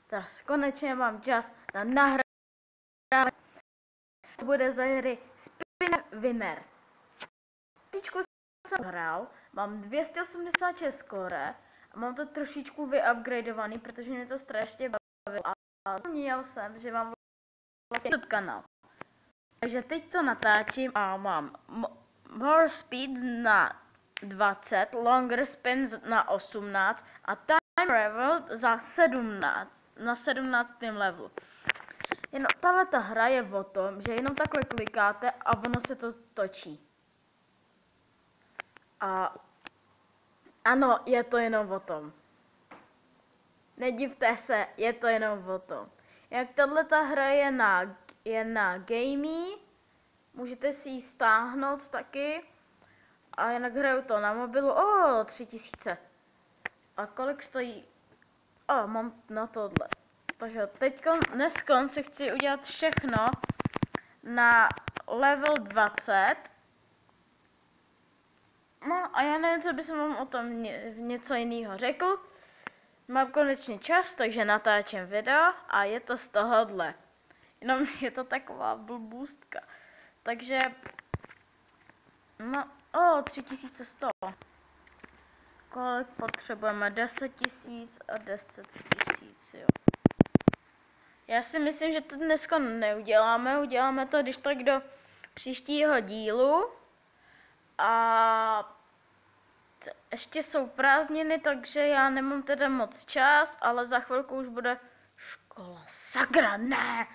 Tak konečně mám čas na nahrávání. Bude za hry Spinner Winner. Trošičku jsem hrál, mám 286 skóre a mám to trošičku vyupgradeovaný, protože mě to strašně bavilo a zapomněl jsem, že mám vlastně YouTube kanál. Takže teď to natáčím a mám More Speed na 20, Longer Spins na 18 a Time Level za 17, na 17. levelu. Jenom tato hra je o tom, že jenom takhle klikáte a ono se to točí. A ano, je to jenom o tom. Nedivte se, je to jenom o tom. Jak tato hra je na Gamey, můžete si ji stáhnout taky. A jinak hraju to na mobilu, 3000. A kolik stojí? Mám na tohle. Takže dneska si chci udělat všechno na level 20. No a já nevím, co bych vám o tom něco jiného řekl. Mám konečně čas, takže natáčím video a je to z tohohle. Jenom je to taková blbůstka. Takže, no, 3100. Kolik potřebujeme? 10 000 a 10 000, jo. Já si myslím, že to dneska neuděláme, uděláme to když tak do příštího dílu. A ještě jsou prázdniny, takže já nemám teda moc čas, ale za chvilku už bude škola. Sakra, ne!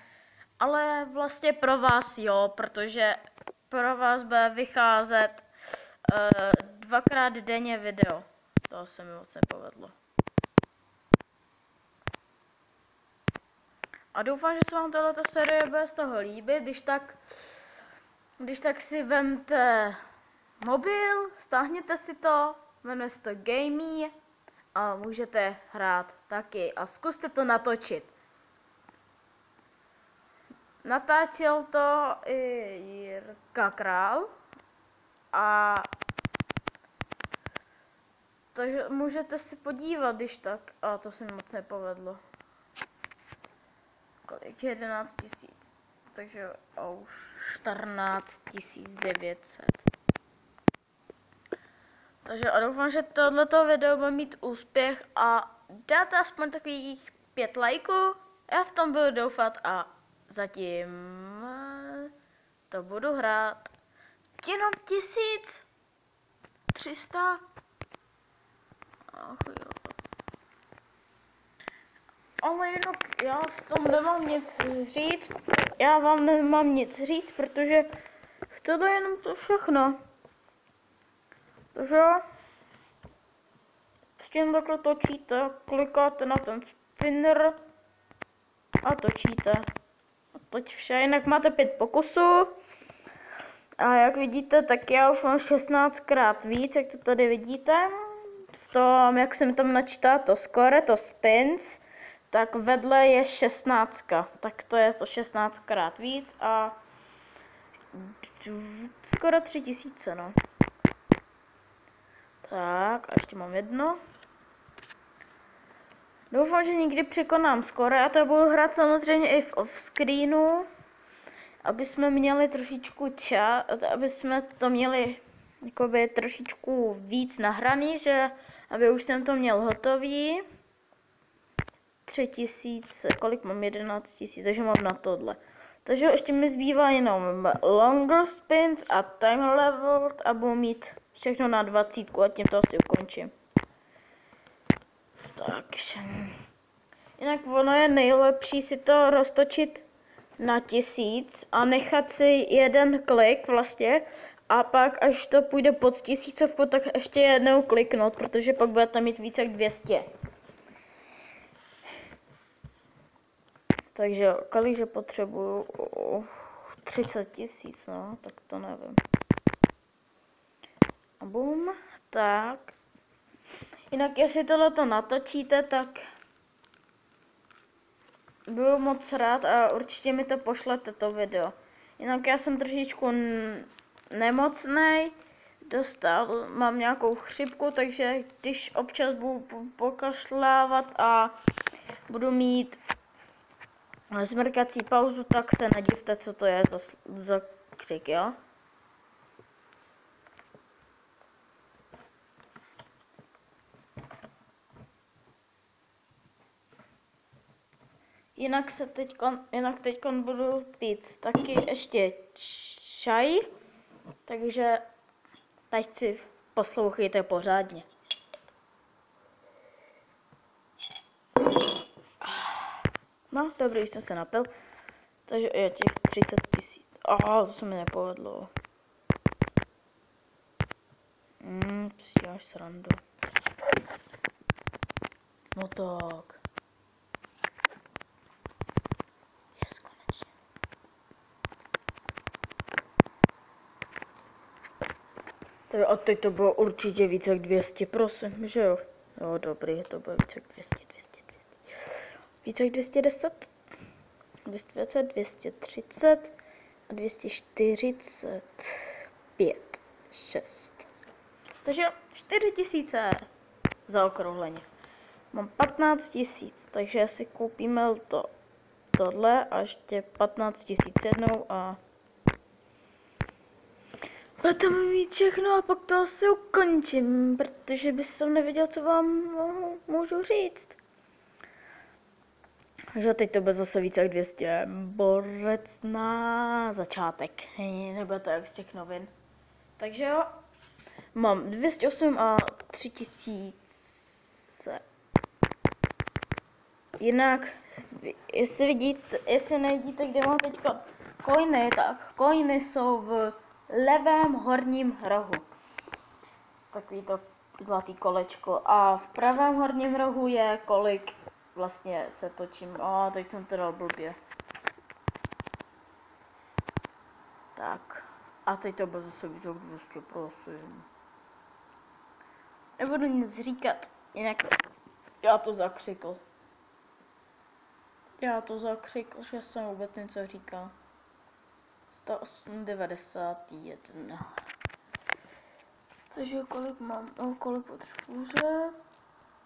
Ale vlastně pro vás jo, protože pro vás bude vycházet 2krát denně video. To se mi moc nepovedlo. A doufám, že se vám tato série bude z toho líbit, když tak si vemte mobil, stáhněte si to, jmenuje se to Gamey a můžete hrát taky a zkuste to natočit. Natáčel to i Jirka Král a takže můžete si podívat, když tak. A to se mi moc nepovedlo. Kolik? 11 000. Takže už 14 900. Takže a doufám, že tohleto video bude mít úspěch a dáte aspoň takových 5 lajků. Já v tom budu doufat a zatím to budu hrát. Jenom 1300. Ach jo. Ale jinak já v tom nemám nic říct. Já vám nemám nic říct, protože to je jenom to všechno. Takže s tím takhle točíte, klikáte na ten spinner a točíte. A teď vše, jinak máte 5 pokusů. A jak vidíte, tak já už mám 16krát víc, jak to tady vidíte. V tom, jak jsem tam načítá to score, to spins, tak vedle je 16. Tak to je to 16krát víc a skoro 3000, no. Tak, a ještě mám jedno. Doufám, že někdy překonám skoro. Já to budu hrát samozřejmě i v off-screenu, aby jsme měli trošičku čas, aby jsme to měli jakoby trošičku víc nahraný, že aby už jsem to měl hotový. 3000, kolik mám? 11 000, takže mám na tohle. Takže ještě mi zbývá jenom longer spins a time level a budu mít všechno na 20 a tím to asi ukončím. Takže. Jinak ono je nejlepší si to roztočit na 1000 a nechat si jeden klik vlastně a pak až to půjde pod 1000, tak ještě jednou kliknout, protože pak budete mít více jak 200. Takže kolikže potřebuju 30 000, no, tak to nevím. A bum, tak. Jinak jestli tohleto natočíte, tak budu moc rád a určitě mi to pošlete to video. Jinak já jsem trošičku nemocnej, dostal, mám nějakou chřipku, takže když občas budu pokašlávat a budu mít smrkací pauzu, tak se nedivte, co to je za křik, jo? Jinak teďkon budu pít taky ještě čaj, takže teď si poslouchejte pořádně. No, dobrý, už jsem se napil, takže je těch 30 000. To se mi nepovedlo. Si děláš srandu. No tak. Yes, konečně. Takže a teď to bylo určitě více jak 200, prosím, že jo? Jo, dobrý, to bylo více jak 200. Více jak 210, 220, 230 a 245, 6. Takže 4000 zaokrouhleně. Mám 15 000, takže si koupíme tohle a ještě 15 000 jednou a potom mít všechno a pak to asi ukončím, protože bych nevěděl, co vám můžu říct. Takže teď to bude zase více jak 200. Borec na začátek. Nebude to jak z těch novin. Takže jo, mám 208 a 3000. Jinak, jestli nevidíte, kde mám teď coiny, tak coiny jsou v levém horním rohu. Takový to zlatý kolečko. A v pravém horním rohu je kolik vlastně se točím. Teď jsem to dal blbě. Tak. A teď to bude zase víc jak 200, prosím. Nebudu nic říkat, jinak já to zakřikl. Že jsem vůbec něco říkal. 191. Takže kolik mám, kolik potřebuji?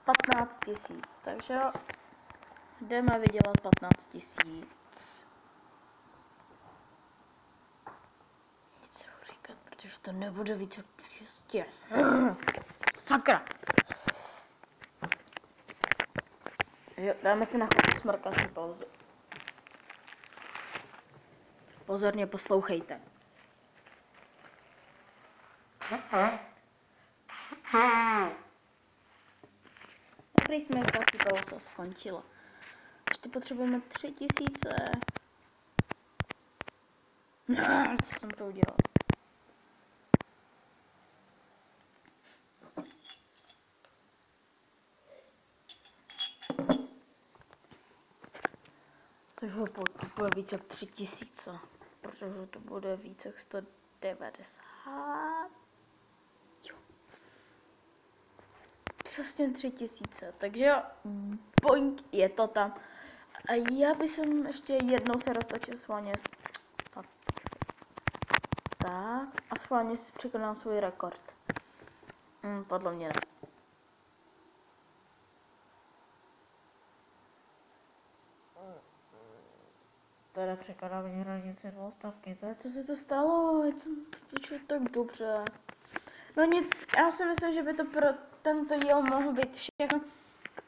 15 000, takže jdeme vydělat 15 000. Nic říkat, protože to nebude víc jak 200. Sakra! Dáme si na chvilku smrkací pauzu. Pozorně poslouchejte. Dobrý, smrkací pauza skončila. Ještě potřebujeme 3000. Co jsem to udělal? Takže to bude více jak 3000, protože to bude více jak 190. Jo. Přesně 3000, takže jo, boink, je to tam. A já bych ještě jednou se roztočil schválně. Tak, a schválně si překonám svůj rekord. Podle mě ne. Teda překonávání hranice 2 stavky. Co se to stalo? To tak dobře. No nic, já si myslím, že by to pro tento díl mohlo být všechno.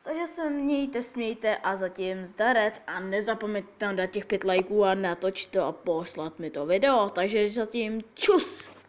Takže se mějte, smějte a zatím zdarec a nezapomeňte tam dát těch 5 lajků a natoč to a poslat mi to video. Takže zatím čus!